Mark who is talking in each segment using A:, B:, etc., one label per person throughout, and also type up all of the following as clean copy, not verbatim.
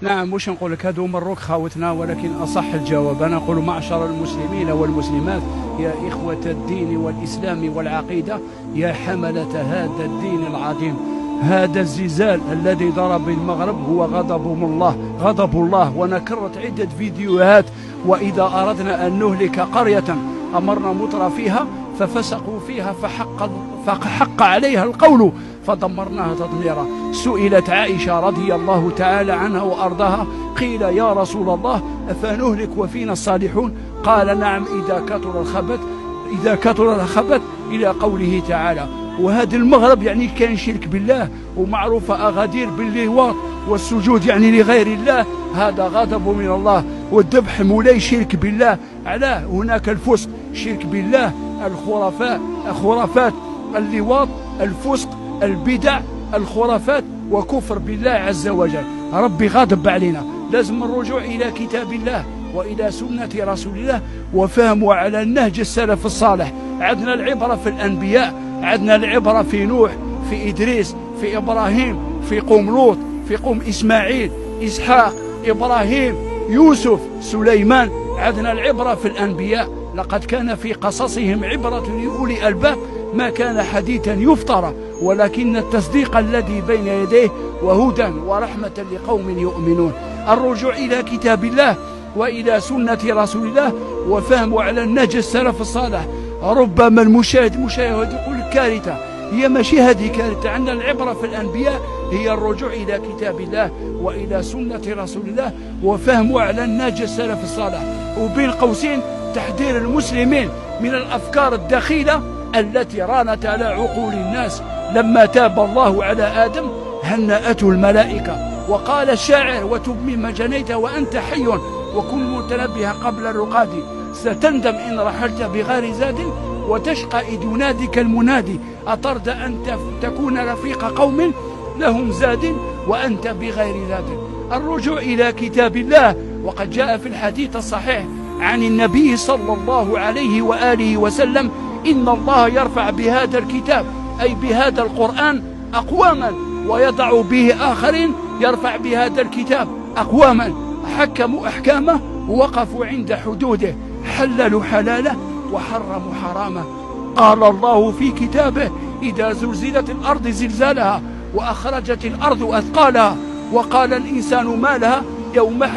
A: نعم، واش نقول لك، هادو مروك خاوتنا، ولكن أصح الجواب أنا أقول: معشر المسلمين والمسلمات، يا إخوة الدين والإسلام والعقيدة، يا حملة هذا الدين العظيم، هذا الزلزال الذي ضرب المغرب هو غضب الله. وأنا كررت عدة فيديوهات: وإذا أردنا أن نهلك قرية أمرنا متر فيها ففسقوا فيها فحق عليها القول فدمرناها تدميرا. سئلت عائشة رضي الله تعالى عنها وأرضاها، قيل: يا رسول الله، أفنهلك وفينا الصالحون؟ قال: نعم، إذا كثر الخبث، إلى قوله تعالى. وهذا المغرب يعني كان شرك بالله، ومعروفة أغادير باللواط والسجود يعني لغير الله، هذا غضب من الله. والذبح مولاي شرك بالله، علاه هناك الفسق، شرك بالله، الخرافات، اللواط، الفسق، البدع، الخرافات، وكفر بالله عز وجل. ربي غاضب علينا. لازم الرجوع إلى كتاب الله وإلى سنة رسول الله وفهموا على النهج السلف الصالح. عندنا العبرة في الأنبياء، عندنا العبرة في نوح، في إدريس، في إبراهيم، في قوم لوط، في قوم إسماعيل، إسحاق، إبراهيم، يوسف، سليمان. عندنا العبرة في الأنبياء. لقد كان في قصصهم عبرة لأولي الألباب، ما كان حديثا يفترى، ولكن التصديق الذي بين يديه وهدى ورحمة لقوم يؤمنون. الرجوع إلى كتاب الله وإلى سنة رسول الله وفهموا على النهج السلف الصالح. ربما المشاهد يقول كارثة، هي ماشي هذه كارثة. عندنا العبرة في الأنبياء هي الرجوع إلى كتاب الله وإلى سنة رسول الله وفهموا على النهج السلف الصالح. وبين قوسين تحذير المسلمين من الأفكار الدخيلة التي رانت على عقول الناس. لما تاب الله على آدم هنأته الملائكة، وقال الشاعر: وتب مما جنيت وأنت حي، وكن متنبها قبل الرقاد، ستندم إن رحلت بغير زاد، وتشقى إذ يناديك المنادي، أترضى أن تكون رفيق قوم لهم زاد وأنت بغير زاد. الرجوع إلى كتاب الله. وقد جاء في الحديث الصحيح عن النبي صلى الله عليه وآله وسلم: إن الله يرفع بهذا الكتاب، أي بهذا القرآن، أقواما، ويضع به آخرين. يرفع بهذا الكتاب أقواما حكموا أحكامه ووقفوا عند حدوده، حللوا حلاله وحرموا حرامه. قال الله في كتابه: إذا زلزلت الأرض زلزالها وأخرجت الأرض أثقالها وقال الإنسان ما لها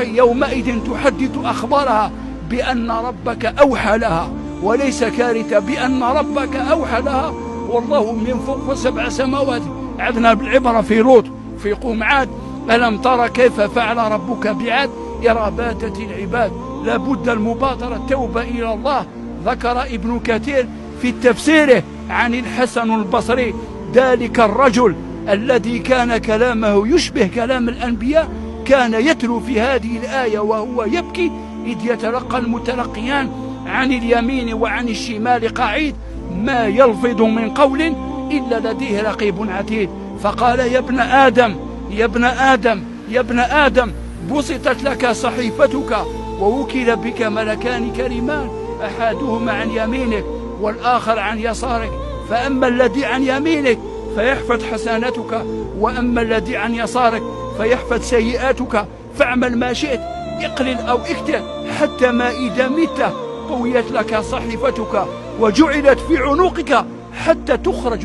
A: يومئذ تحدث أخبارها بأن ربك أوحى لها. وليس كارثة بأن ربك أوحى لها، والله من فوق 7 سماوات. عندنا بالعبرة في لوط، في قوم عاد: ألم ترى كيف فعل ربك بعاد إرم ذات العماد. لابد المبادرة التوبة إلى الله. ذكر ابن كثير في تفسيره عن الحسن البصري: ذلك الرجل الذي كان كلامه يشبه كلام الأنبياء كان يتلو في هذه الآية وهو يبكي، إذ يتلقى المتلقيان عن اليمين وعن الشمال قعيد، ما يلفظ من قول إلا لديه رقيب عتيد. فقال: يا ابن آدم بسطت لك صحيفتك ووكل بك ملكان كريمان، أحدهما عن يمينك والآخر عن يسارك، فأما الذي عن يمينك فيحفظ حسناتك، وأما الذي عن يسارك فيحفظ سيئاتك، فاعمل ما شئت، اقلل أو اكتر، حتى ما إذا مت قويت لك صحيفتك وجعلت في عنقك حتى تخرج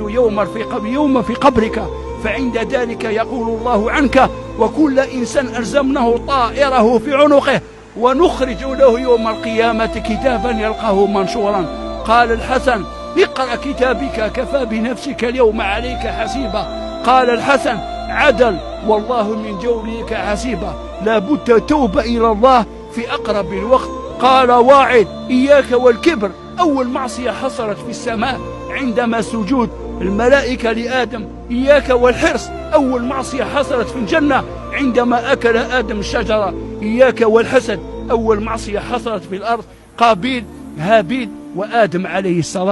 A: يوم في قبرك، فعند ذلك يقول الله عنك: وكل إنسان ألزمناه طائره في عنقه ونخرج له يوم القيامة كتابا يلقاه منشورا. قال الحسن: اقرأ كتابك كفى بنفسك اليوم عليك حسيبا. قال الحسن: عدل، والله من جورك حسيبا. لابد توبة إلى الله في أقرب الوقت. قال واعد: إياك والكبر. أول معصية حصلت في السماء عندما سجود الملائكة لآدم. إياك والحرص. أول معصية حصلت في الجنة عندما أكل آدم الشجرة. إياك والحسد. أول معصية حصلت في الأرض قابيل هابيل وآدم عليه الصلاة